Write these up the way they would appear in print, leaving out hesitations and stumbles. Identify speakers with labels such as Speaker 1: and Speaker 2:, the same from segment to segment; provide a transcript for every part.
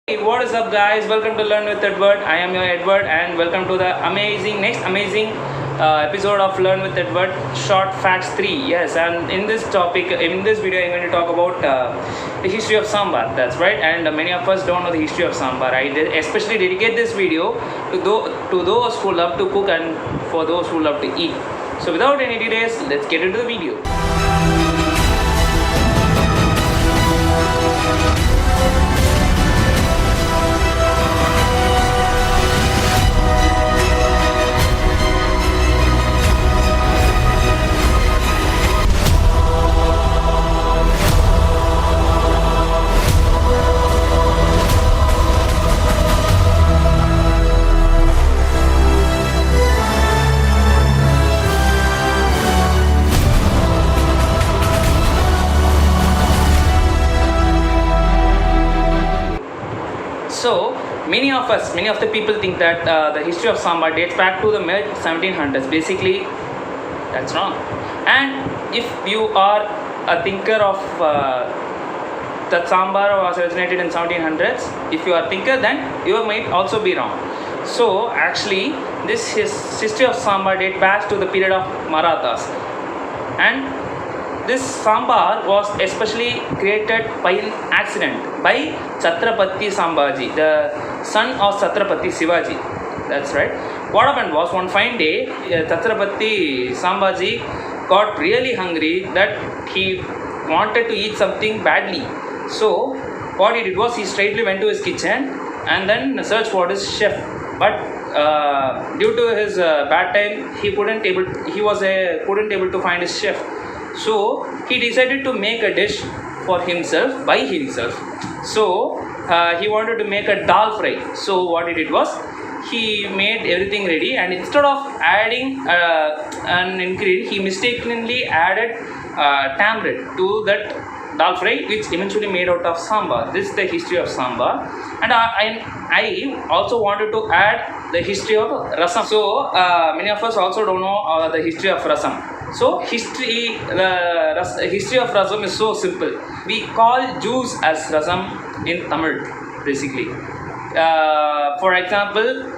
Speaker 1: Hey, what is up, guys? Welcome to Learn with Edward. I am your Edward, and welcome to the next amazing episode of Learn with Edward, Short Facts 3. Yes, and in this video, I'm going to talk about the history of sambar. That's right, and many of us don't know the history of sambar. I especially dedicate this video to those who love to cook and for those who love to eat. So, without any delays, let's get into the video. So many of the people think that the history of sambar dates back to the mid 1700s. Basically, that's wrong. And if you are a thinker of that sambar was originated in 1700s, if you are a thinker, then you might also be wrong. So actually, this history of sambar dates back to the period of Marathas, and this sambar was especially created by an accident by Chhatrapati Sambhaji, the son of Chhatrapati Shivaji. That's right. What happened was one fine day, Chhatrapati Sambhaji got really hungry that he wanted to eat something badly. So what he did was he straightly went to his kitchen and then searched for his chef. But due to his bad time, he couldn't able to find his chef. So he decided to make a dish for himself by himself. So he wanted to make a dal fry. So what he did was he made everything ready, and instead of adding an ingredient, he mistakenly added tamarind to that dal fry, which eventually made out of sambar. This is the history of sambar, and I also wanted to add the history of rasam. So many of us also don't know the history of rasam. So history of rasam is so simple. We call juice as rasam in Tamil, basically. For example,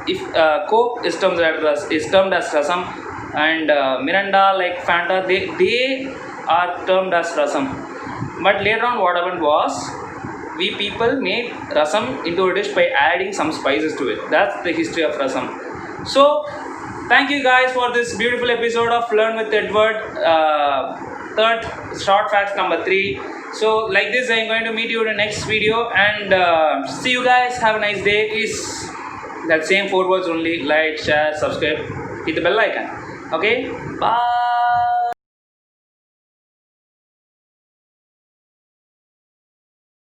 Speaker 1: if Coke is termed as rasam, and Miranda like Fanta, they are termed as rasam. But later on, what happened was we people made rasam into a dish by adding some spices to it. That's the history of rasam. So thank you guys for this beautiful episode of Learn with Edward, third short facts number 3. So like this, I'm going to meet you in the next video, and see you guys. Have a nice day. Please, that same 4 words only: like, share, subscribe, hit the bell icon. Okay, bye.